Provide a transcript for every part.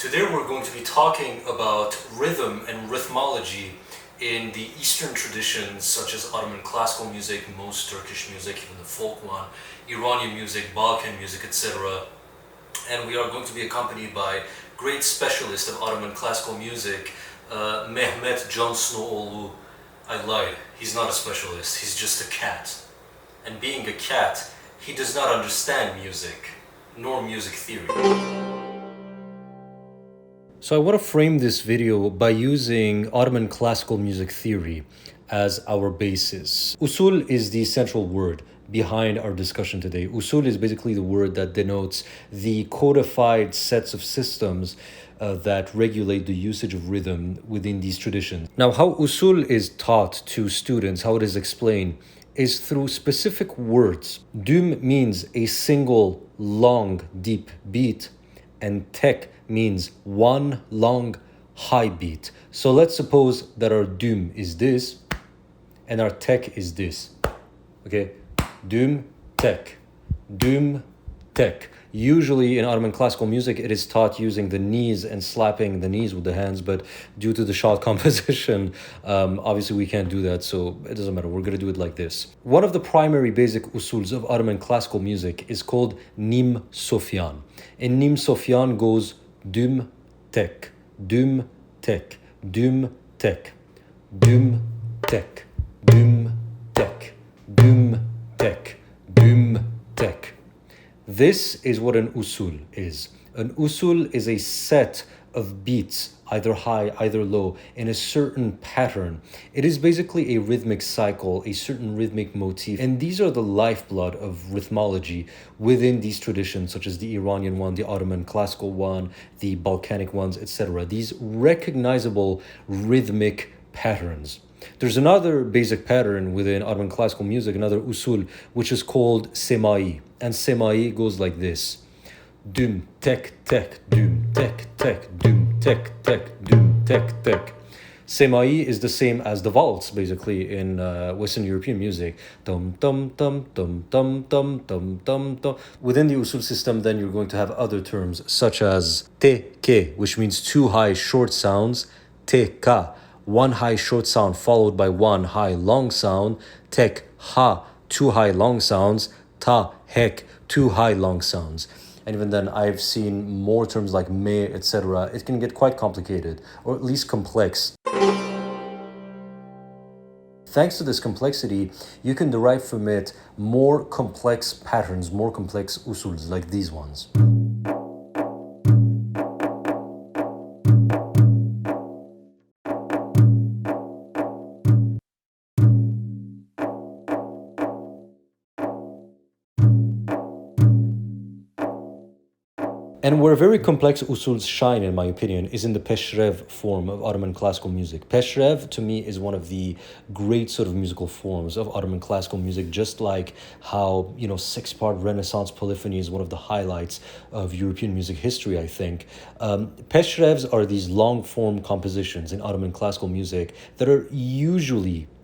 Today we're going to be talking about rhythm and rhythmology in the Eastern traditions such as Ottoman classical music, most Turkish music, even the folk one, Iranian music, Balkan music, etc. And we are going to be accompanied by great specialist of Ottoman classical music, Mehmet Cansınoğlu. I lied, he's not a specialist, he's just a cat. And being a cat, he does not understand music, nor music theory. So I want to frame this video by using Ottoman classical music theory as our basis. Usul is the central word behind our discussion today. Usul is basically the word that denotes the codified sets of systems that regulate the usage of rhythm within these traditions. Now, how usul is taught to students, how it is explained, is through specific words. Düm means a single, long, deep beat, and tek means one long, high beat. So let's suppose that our düm is this, and our tek is this. Okay? Düm, tek. Düm, tek. Usually in Ottoman classical music, it is taught using the knees and slapping the knees with the hands, but due to the shot composition, obviously we can't do that, so it doesn't matter. We're going to do it like this. One of the primary basic usuls of Ottoman classical music is called Nim Sofyan. And Nim Sofyan goes düm, tek, düm, tek, düm, tek, düm, tek, düm, tek, düm, tek, düm, tek. This is what an usul is. An usul is a set of beats, either high, either low, in a certain pattern. It is basically a rhythmic cycle, a certain rhythmic motif. And these are the lifeblood of rhythmology within these traditions, such as the Iranian one, the Ottoman classical one, the Balkanic ones, etc. These recognizable rhythmic patterns. There's another basic pattern within Ottoman classical music, another usul, which is called semai. And semai goes like this. Düm, tek, tek, düm, tek, tek, düm, tek, tek, düm, tek, tek. Semai is the same as the waltz, basically, in Western European music. Dum, dum, dum, dum, dum, dum, dum, dum, dum. Within the usul system, then you're going to have other terms, such as te, ke, which means two high short sounds, te, ka, one high short sound followed by one high long sound, tek, ha, two high long sounds, ta, hek, two high long sounds. And even then, I've seen more terms like me, etc. It can get quite complicated, or at least complex. Thanks to this complexity, you can derive from it more complex patterns, more complex usuls like these ones. And where very complex usuls shine, in my opinion, is in the peshrev form of Ottoman classical music. Peshrev, to me, is one of the great sort of musical forms of Ottoman classical music, just like how, six-part Renaissance polyphony is one of the highlights of European music history, I think. Peshrevs are these long-form compositions in Ottoman classical music that are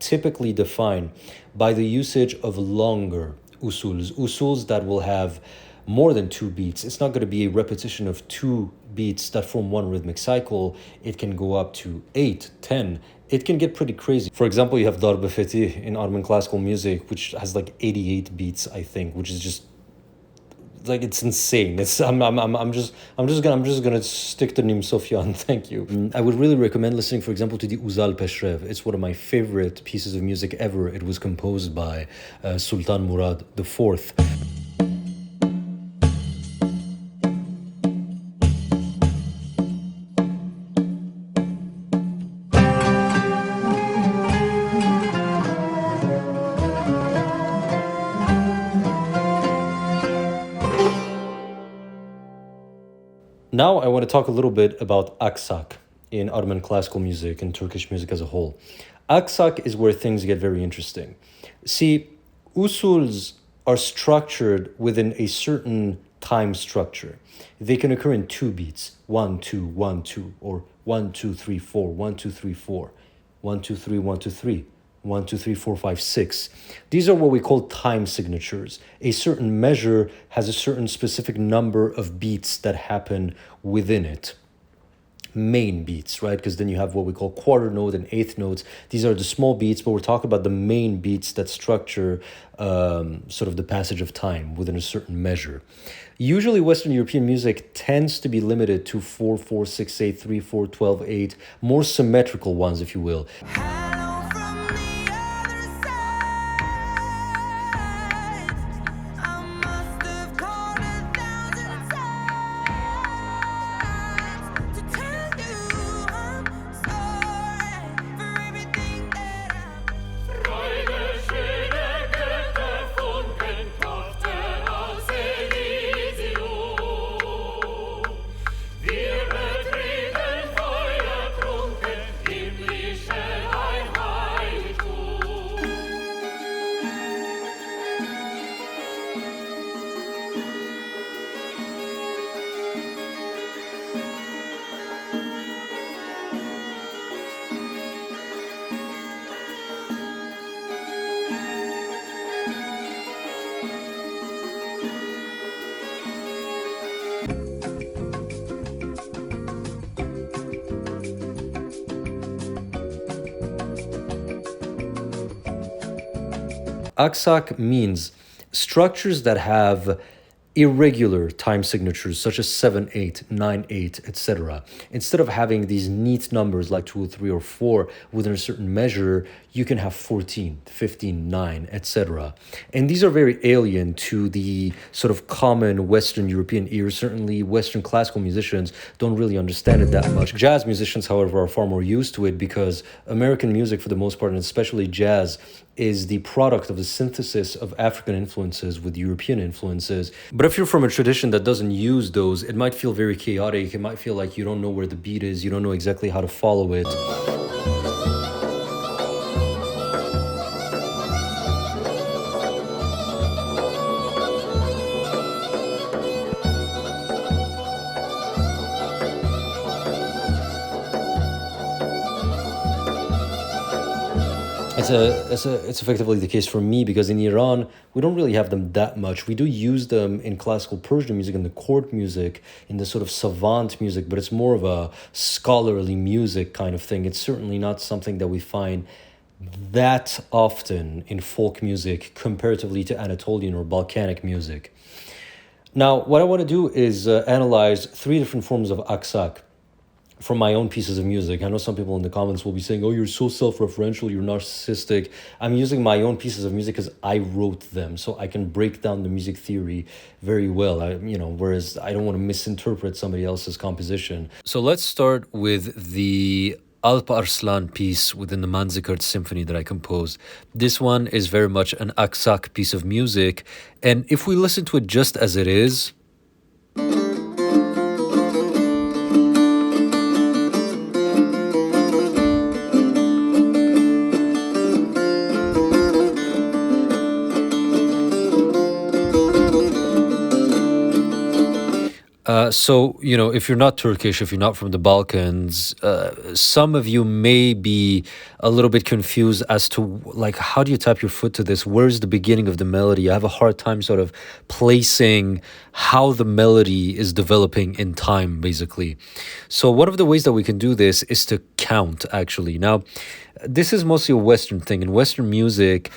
typically defined by the usage of longer usuls that will have more than two beats. It's not going to be a repetition of two beats that form one rhythmic cycle. It can go up to 8, 10. It can get pretty crazy. For example, you have Darb Fetih in Ottoman classical music, which has like 88 beats, I think, which is just like, it's insane. I'm just gonna stick to Nim Sofyan. Thank you. I would really recommend listening, for example, to the Uzal Peshrev. It's one of my favorite pieces of music ever. It was composed by Sultan Murad IV. Now I want to talk a little bit about Aksak in Ottoman classical music and Turkish music as a whole. Aksak is where things get very interesting. See, usuls are structured within a certain time structure. They can occur in two beats, 1, 2, 1, 2, or 1, 2, 3, 4, 1, 2, 3, 4, 1, 2, 3, 1, 2, 3. 1, 2, 3, 4, 5, 6. These are what we call time signatures. A certain measure has a certain specific number of beats that happen within it. main beats, right? Because then you have what we call quarter note and eighth notes. These are the small beats, but we're talking about the main beats that structure sort of the passage of time within a certain measure. Usually Western European music tends to be limited to 4/4/6/8, 3/4, 12/8, more symmetrical ones, if you will. Aksak means structures that have irregular time signatures such as 7/8, 9/8, etc. Instead of having these neat numbers like 2 or 3 or 4 within a certain measure, you can have 14, 15, 9, etc. And these are very alien to the sort of common Western European ear. Certainly Western classical musicians don't really understand it that much. Jazz musicians, however, are far more used to it because American music, for the most part, and especially jazz, is the product of the synthesis of African influences with European influences. But if you're from a tradition that doesn't use those, it might feel very chaotic. It might feel like you don't know where the beat is, you don't know exactly how to follow it. It's effectively the case for me because in Iran, we don't really have them that much. We do use them in classical Persian music, in the court music, in the sort of savant music, but it's more of a scholarly music kind of thing. It's certainly not something that we find that often in folk music comparatively to Anatolian or Balkanic music. Now, what I want to do is analyze 3 different forms of Aksak from my own pieces of music. I know some people in the comments will be saying, oh, you're so self-referential, you're narcissistic. I'm using my own pieces of music because I wrote them, so I can break down the music theory very well. Whereas I don't want to misinterpret somebody else's composition. So let's start with the Alp Arslan piece within the Manzikert symphony that I composed. This one is very much an Aksak piece of music, and if we listen to it just as it is, if you're not Turkish, if you're not from the Balkans, some of you may be a little bit confused as to, like, how do you tap your foot to this? Where's the beginning of the melody? I have a hard time sort of placing how the melody is developing in time, basically. So one of the ways that we can do this is to count, actually. Now, this is mostly a Western thing. In Western music,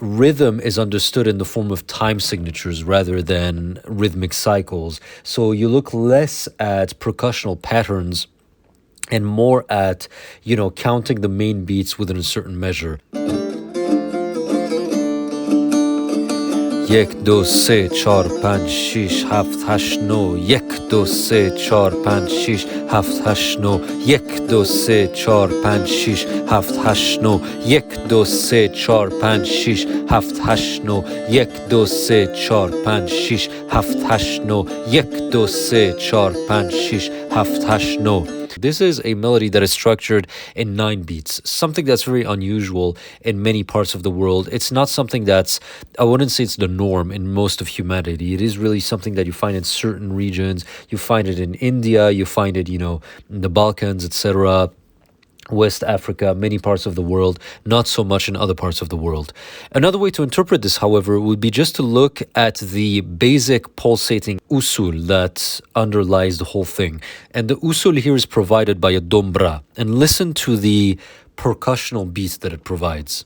rhythm is understood in the form of time signatures rather than rhythmic cycles. So you look less at percussional patterns and more at, counting the main beats within a certain measure. 1 2 3 4 5 6 7 8 9 1 2 3 4 5 6 7 8 9 1 2 3 4 5 6 7 8 9 1 2 3 4 5 6 7 8 9 1 2 3 4 5 6 7 8 9 1 2 3 4 5 6 7 8 9. This is a melody that is structured in 9 beats, something that's very unusual in many parts of the world. It's not something that's, I wouldn't say it's the norm in most of humanity. It is really something that you find in certain regions. You find it in India, you find it, in the Balkans, etc. West Africa, many parts of the world, not so much in other parts of the world. Another way to interpret this, however, would be just to look at the basic pulsating usul that underlies the whole thing. And the usul here is provided by a dombra. And listen to the percussional beat that it provides.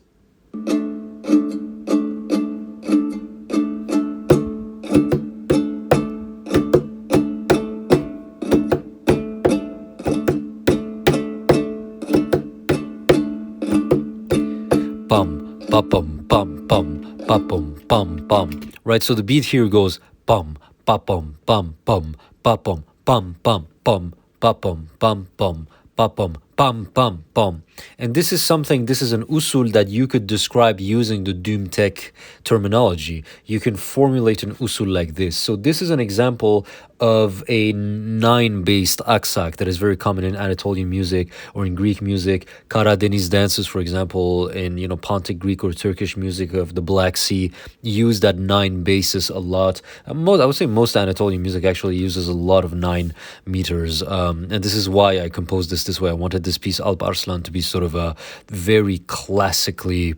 Bum, ba-bum, bum, bum, ba-bum, bum, bum. Right, so the beat here goes bum, ba-bum, bum, bum, ba-bum, bum, bum, bum, ba-bum, bum, bum, ba-bum, bum, bum, bum. And this is an usul that you could describe using the Doom Tech terminology. You can formulate an usul like this. So this is an example of a 9-based aksak that is very common in Anatolian music or in Greek music. Karadeniz dances, for example, in Pontic Greek or Turkish music of the Black Sea, use that 9 basis a lot. I would say most Anatolian music actually uses a lot of 9 meters. And this is why I composed this way. I wanted this piece, Alp Arslan, to be sort of a very classically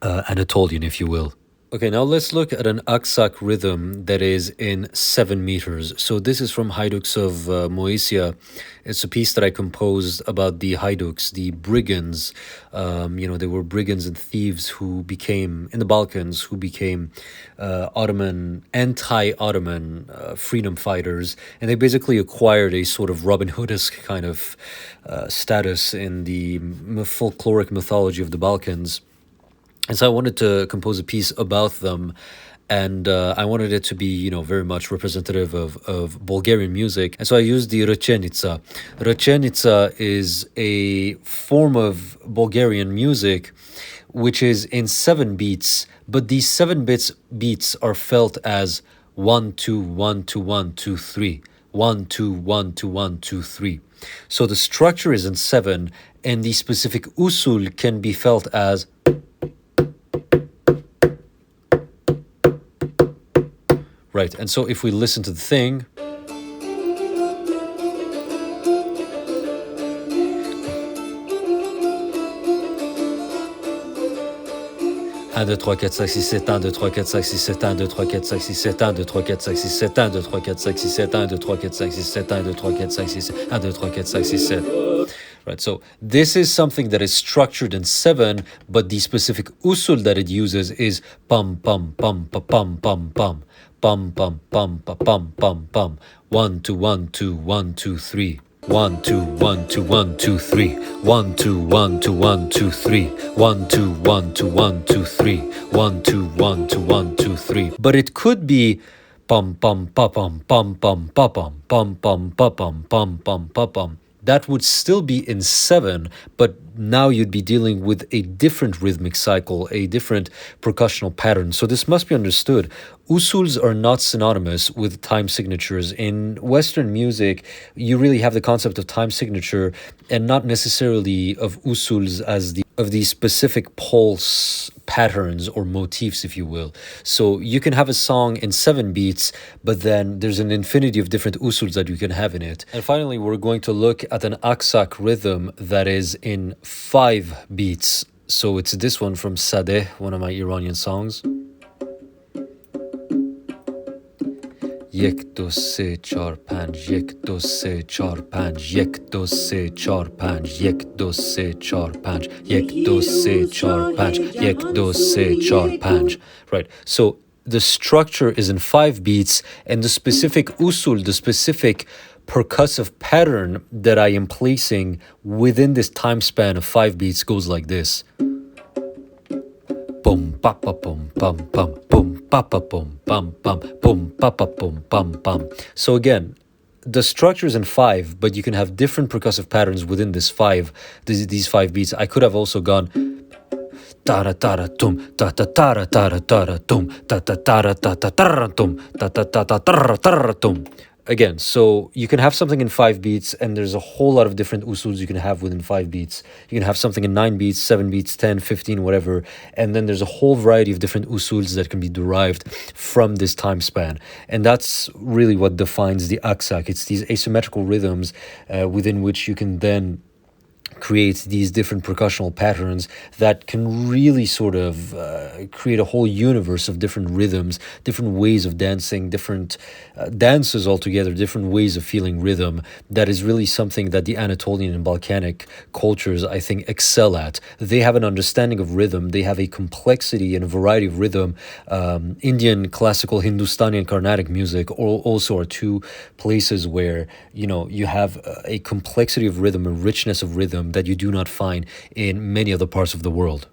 Anatolian, if you will. Okay, now let's look at an Aksak rhythm that is in 7 meters. So this is from Haiduks of Moesia. It's a piece that I composed about the Haiduks, the brigands. They were brigands and thieves who became, in the Balkans, who became anti-Ottoman freedom fighters. And they basically acquired a sort of Robin Hood-esque kind of status in the folkloric mythology of the Balkans. And so I wanted to compose a piece about them, and I wanted it to be, very much representative of Bulgarian music. And so I used the rchenica. Rchenica is a form of Bulgarian music which is in 7 beats, but these 7 beats are felt as 1 2 1 2 1 2 3. 1 2 1 2 1 2 3. So the structure is in 7, and the specific usul can be felt as right. And so if we listen to the thing, 1, 2, 3, 4, 5, 6, 7, 1, 2, 3, 4, 5, 6, 7, 1, 2, 3, 4, 5, 6, 7, 1, 2, 3, 4, 5, 6, 7, 1, 2, 3, 4, 5, 6, 7, 1, 2, 3, 4, 5, 6, 7, 1, 2, 3, 4, 5, 6, 7, 1, 2, 3, 4, 5, 6, 7. Right, so this is something that is structured in 7, but the specific usul that it uses is pum pum pum pa pum pum pum pum pum pum pa pum pum pum 1 2 1 2 1 2 3. 1 2 1 2 1 2 3 1 2 1 2 1 2 3 1 2 1 2 1 2 3 1 2 1 2 1 2 3. But it could be pum pum pa pum pum pum pa pum pum pum pa pum pum pum pa pum. That would still be in 7, but now you'd be dealing with a different rhythmic cycle, a different percussional pattern. So this must be understood. Usuls are not synonymous with time signatures. In Western music, you really have the concept of time signature and not necessarily of usuls as of the specific pulse patterns or motifs, if you will. So you can have a song in 7 beats, but then there's an infinity of different usuls that you can have in it. And finally, we're going to look at an Aksak rhythm that is in 5 beats. So it's this one from Sadeh, one of my Iranian songs. 1 2 3 4 5 1 2 3 4 5 1 2 3 4 5 1 2 3 4 5 1 2 3 4 5 1 2 3 4 5. Right, so the structure is in 5 beats, and the specific usul, the specific percussive pattern that I am placing within this time span of 5 beats goes like this. Boom, pa pa boom, bum bum, boom, pa pa boom, bum bum, boom, pa pa boom, bum bum. So again, the structure is in 5, but you can have different percussive patterns within these 5 beats. I could have also gone ta ta ta tum ta ta ta ta ta tum ta ta ta ta ta tum ta ta ta ta tum. Again, so you can have something in 5 beats, and there's a whole lot of different usuls you can have within 5 beats. You can have something in 9 beats, 7 beats, 10, 15, whatever. And then there's a whole variety of different usuls that can be derived from this time span. And that's really what defines the aksak. It's these asymmetrical rhythms within which you can then creates these different percussional patterns that can really sort of create a whole universe of different rhythms, different ways of dancing, different dances altogether, different ways of feeling rhythm. That is really something that the Anatolian and Balkanic cultures, I think, excel at. They have an understanding of rhythm. They have a complexity and a variety of rhythm. Indian, classical, Hindustani, and Carnatic music also are two places where, you know, you have a complexity of rhythm, a richness of rhythm that you do not find in many other parts of the world.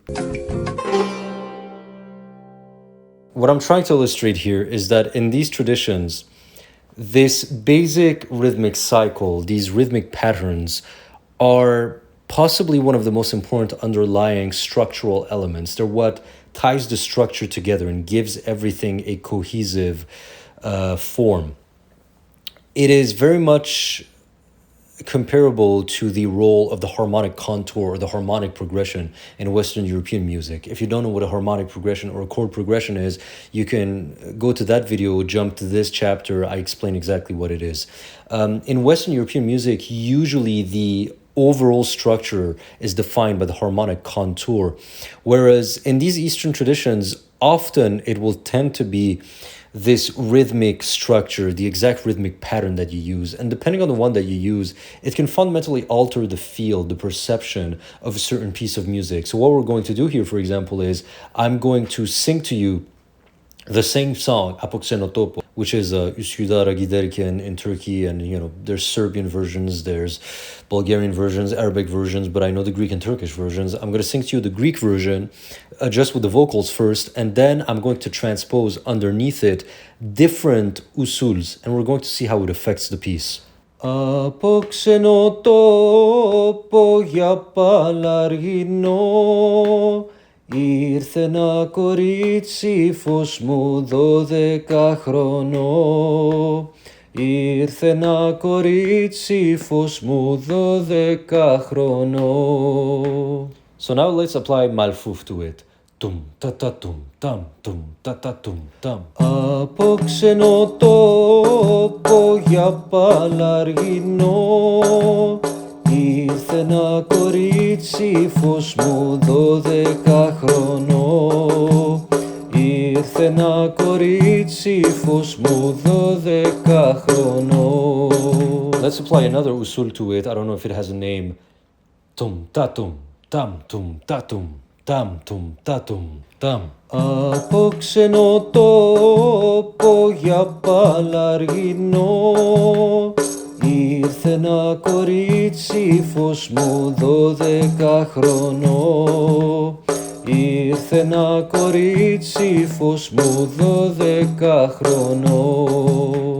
What I'm trying to illustrate here is that in these traditions, this basic rhythmic cycle, these rhythmic patterns, are possibly one of the most important underlying structural elements. They're what ties the structure together and gives everything a cohesive form. It is very much comparable to the role of the harmonic contour or the harmonic progression in Western European music. If you don't know what a harmonic progression or a chord progression is, you can go to that video, jump to this chapter. I explain exactly what it is. In Western European music, usually the overall structure is defined by the harmonic contour, whereas in these Eastern traditions, often it will tend to be this rhythmic structure, the exact rhythmic pattern that you use. And depending on the one that you use, it can fundamentally alter the feel, the perception of a certain piece of music. So what we're going to do here, for example, is I'm going to sing to you the same song, Apoxenotopo, which is Üsküdar'a giderken in Turkey, and you know there's Serbian versions, there's Bulgarian versions, Arabic versions, but I know the Greek and Turkish versions. I'm going to sing to you the Greek version, just with the vocals first, and then I'm going to transpose underneath it different usuls, and we're going to see how it affects the piece. Apoxenotopo για παλαργινό. Ήρθε ένα κορίτσι φως μου 12χρονό. Ήρθε ένα κορίτσι φως μου 12χρονό. So now let's apply malfuf to it. Tum ta ta tum tam tum ta ta tum tam. Από ξένο τόπο για παλαργινό. Ήρθε ένα κορίτσι φως μου 12χρονό. Ήρθε ένα κορίτσι φως μου 12χρονό. Let's apply another usul to it. I don't know if it has a name. Tum ta tum tam tum ta tum tam tum ta tum tam. Από ξένο τόπο για παλαργινό. Ήρθε ένα κορίτσι φως μου 12χρονό. Ήρθε ένα κορίτσι φως μου 12χρονό.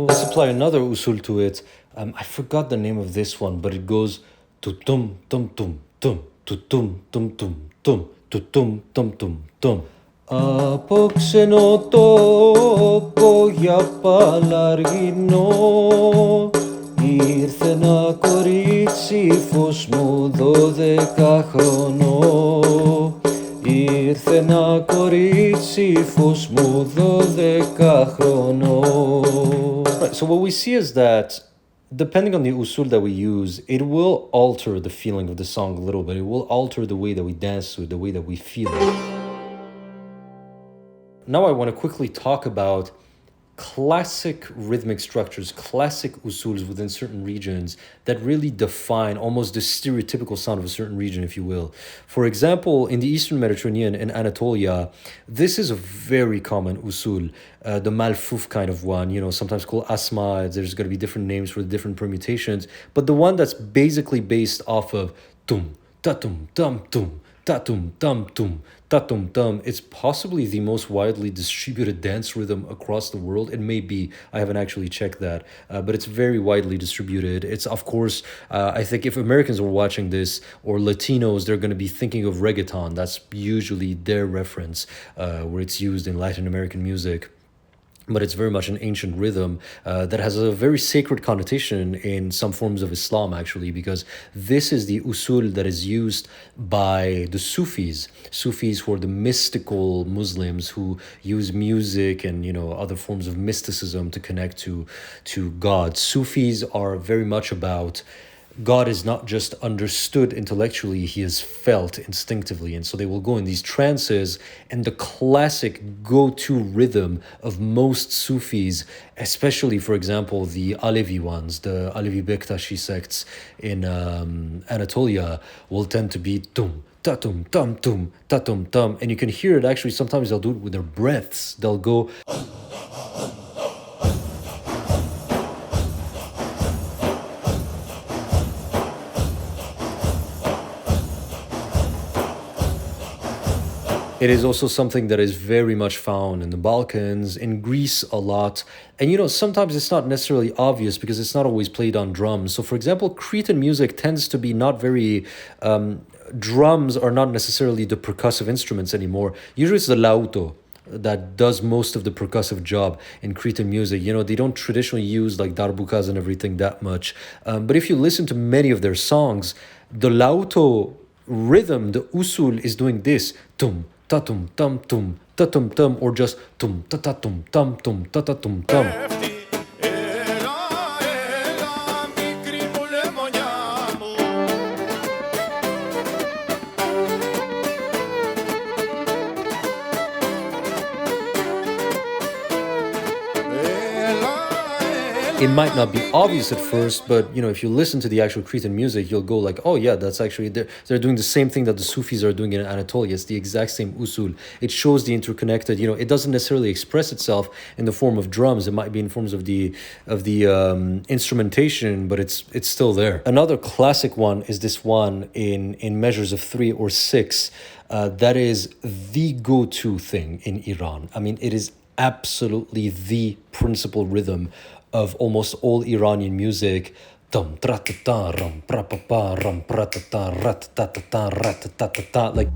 Let's apply another usul to it. I forgot the name of this one, but it goes to tum tum tum tum to tum tum tum tum to tum tum tum tum. Από ξένο τόπο για παλαργινό. Ήρθε ένα κορίτσι φως μου 12χρονό. Ήρθε ένα κορίτσι φως μου 12χρονό. Right, so what we see is that depending on the usul that we use, it will alter the feeling of the song a little bit. It will alter the way that we dance to it, the way that we feel it. Now I want to quickly talk about classic rhythmic structures, classic usuls within certain regions that really define almost the stereotypical sound of a certain region, if you will. For example, in the Eastern Mediterranean, in Anatolia, this is a very common usul, the malfuf kind of one, you know, sometimes called asma. There's going to be different names for the different permutations, but the one that's basically based off of tum, ta-tum, tum, ta-tum, tum, ta-tum, tum. It's possibly the most widely distributed dance rhythm across the world. It may be, I haven't actually checked that, but it's very widely distributed. It's, of course, I think if Americans were watching this, or Latinos, they're going to be thinking of reggaeton. That's usually their reference, where it's used in Latin American music. But it's very much an ancient rhythm that has a very sacred connotation in some forms of Islam, actually, because this is the usul that is used by the Sufis. Sufis who are the mystical Muslims who use music and, you know, other forms of mysticism to connect to God. Sufis are very much about God is not just understood intellectually, he is felt instinctively. And so they will go in these trances, and the classic go-to rhythm of most Sufis, especially, for example, the Alevi ones, the Alevi Bektashi sects in Anatolia, will tend to be tum, tatum, tum, tum, tatum, tum. And you can hear it actually, sometimes they'll do it with their breaths. They'll go... It is also something that is very much found in the Balkans, in Greece a lot. And sometimes it's not necessarily obvious because it's not always played on drums. So for example, Cretan music tends to be not very... drums are not necessarily the percussive instruments anymore. Usually it's the lauto that does most of the percussive job in Cretan music. They don't traditionally use like darbukas and everything that much. But if you listen to many of their songs, the lauto rhythm, the usul, is doing this. Tum, tatum, tum, tum, tatum, tum, or just tum, tatatum, tum, tum, tatatum, tum. It might not be obvious at first, but if you listen to the actual Cretan music, you'll go like, oh yeah, that's actually, they're doing the same thing that the Sufis are doing in Anatolia. It's the exact same usul. It shows the interconnected, it doesn't necessarily express itself in the form of drums. It might be in forms of the instrumentation, but it's still there. Another classic one is this one in measures of 3 or 6. That is the go-to thing in Iran. I mean, it is absolutely the principal rhythm of almost all Iranian music. Dum tra ta ta ram pra pa pa ram pra ta ta rat ta ta ta rat ta ta ta, like.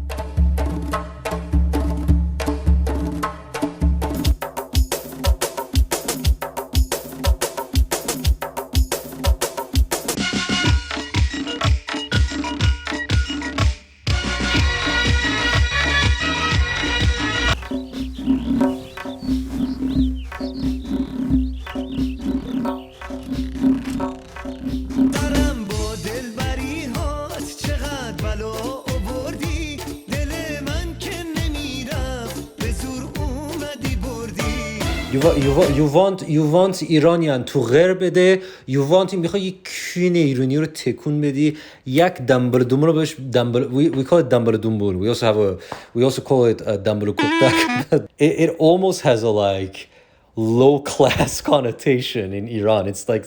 You want ایرانیان تو غیر بده. You want میخوای یک کین ایرانی رو تکون بدی. یک دنبال دوم رو بهش we call it دنبال دومبول. We also call it دنبال کوکتک. It almost has a like low class connotation in Iran. It's like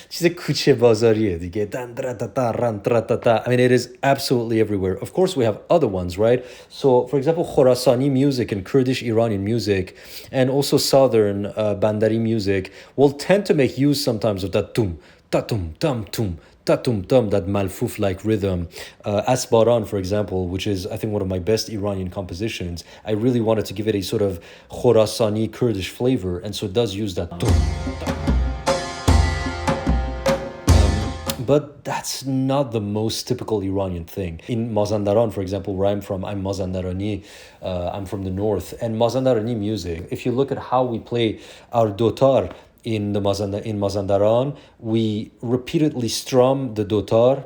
چیز کوچه بازاریه دیگه. I mean, it is absolutely everywhere. Of course, we have other ones, right? So, for example, Khorasani music and Kurdish Iranian music, and also southern Bandari music will tend to make use sometimes of that tum, tatum, tum, tum, tatum, tum, that malfuf-like rhythm. Asbaran, for example, which is, I think, one of my best Iranian compositions, I really wanted to give it a sort of Khorasani Kurdish flavor, and so it does use that tum. But that's not the most typical Iranian thing. In Mazandaran, for example, where I'm from, I'm Mazandarani, I'm from the north, and Mazandarani music, if you look at how we play our dotar in Mazandaran, we repeatedly strum the dotar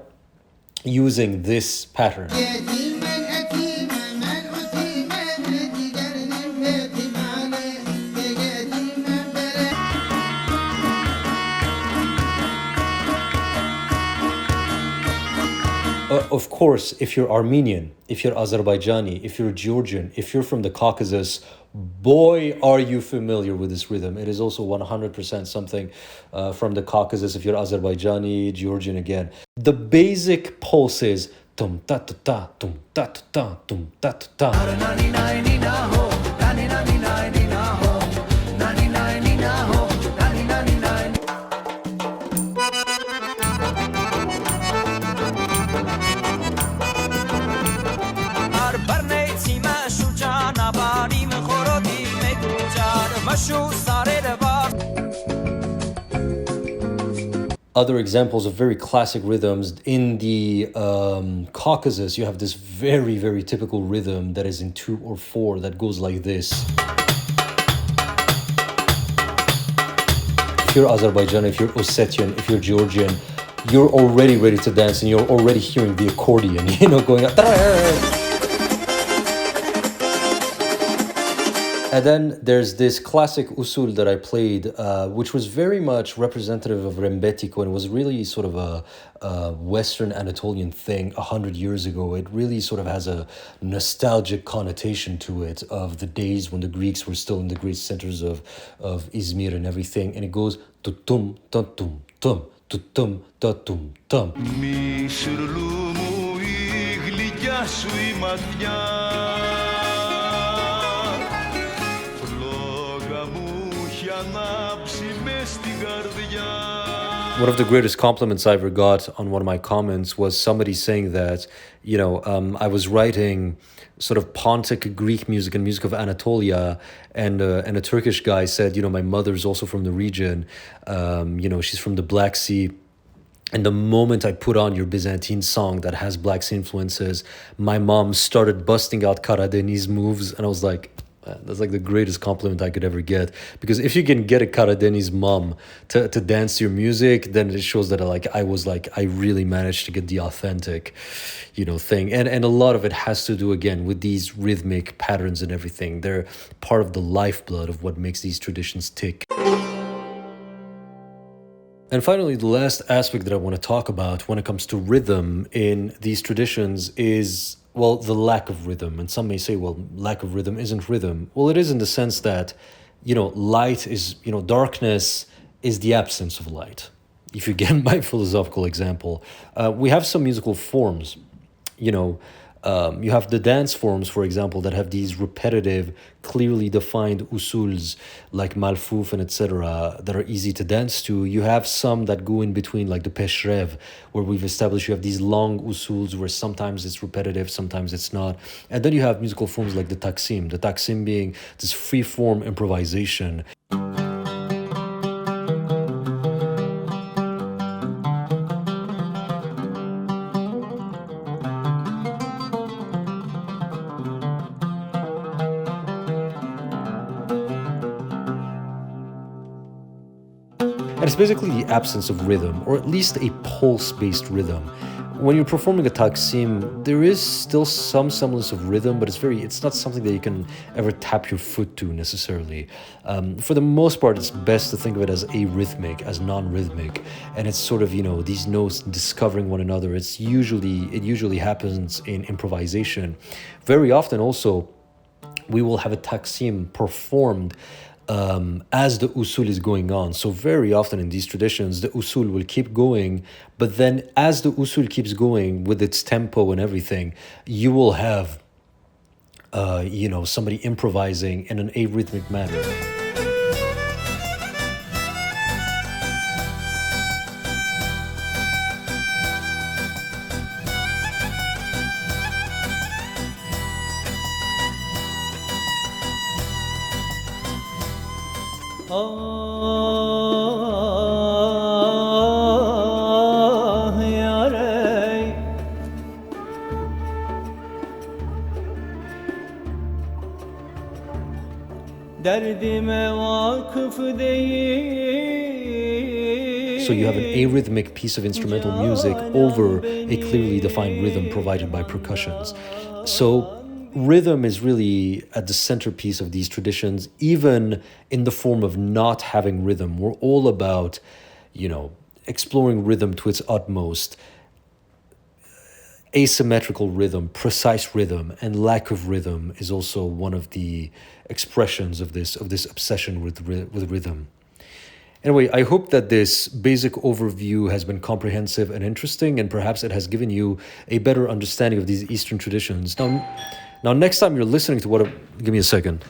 using this pattern. Of course, if you're Armenian, if you're Azerbaijani, if you're Georgian, if you're from the Caucasus, boy, are you familiar with this rhythm. It is also 100% something from the Caucasus, if you're Azerbaijani, Georgian again. The basic pulse is tum ta ta ta, tum ta ta ta, tum ta ta ta. Other examples of very classic rhythms in the Caucasus, you have this very, very typical rhythm that is in 2 or 4 that goes like this. If you're Azerbaijan, if you're Ossetian, if you're Georgian, you're already ready to dance and you're already hearing the accordion, going up. And then there's this classic usul that I played, which was very much representative of Rembetiko and was really sort of a Western Anatolian thing 100 years ago. It really sort of has a nostalgic connotation to it of the days when the Greeks were still in the great centers of Izmir and everything. And it goes tutum tatum tum tutum tatum tum. One of the greatest compliments I ever got on one of my comments was somebody saying that, I was writing sort of Pontic Greek music and music of Anatolia, and a Turkish guy said, my mother's also from the region, she's from the Black Sea. And the moment I put on your Byzantine song that has Black Sea influences, my mom started busting out Karadeniz moves, and I was like, that's like the greatest compliment I could ever get, because if you can get a Karadeniz mom to dance to your music, then it shows that I really managed to get the authentic, thing. And a lot of it has to do, again, with these rhythmic patterns and everything. They're part of the lifeblood of what makes these traditions tick. And finally, the last aspect that I want to talk about when it comes to rhythm in these traditions is, well, the lack of rhythm. And some may say, well, lack of rhythm isn't rhythm. Well, it is in the sense that, light is, darkness is the absence of light. If you get my philosophical example, we have some musical forms, you have the dance forms, for example, that have these repetitive, clearly defined usuls like malfouf and etc. that are easy to dance to. You have some that go in between, like the peshrev, where we've established you have these long usuls where sometimes it's repetitive, sometimes it's not. And then you have musical forms like the taksim being this free-form improvisation. And it's basically the absence of rhythm, or at least a pulse-based rhythm. When you're performing a taksim, there is still some semblance of rhythm, but it's not something that you can ever tap your foot to necessarily. For the most part, it's best to think of it as arrhythmic, as non-rhythmic, and it's sort of, these notes discovering one another. It usually happens in improvisation. Very often also, we will have a taksim performed as the usul is going on. So very often in these traditions, the usul will keep going, but then as the usul keeps going with its tempo and everything, you will have, somebody improvising in an arrhythmic manner. So you have an arrhythmic piece of instrumental music over a clearly defined rhythm provided by percussions. So rhythm is really at the centerpiece of these traditions, even in the form of not having rhythm. We're all about, exploring rhythm to its utmost. Asymmetrical rhythm, precise rhythm, and lack of rhythm is also one of the expressions of this obsession with rhythm. Anyway, I hope that this basic overview has been comprehensive and interesting, and perhaps it has given you a better understanding of these Eastern traditions. Now next time you're listening to give me a second.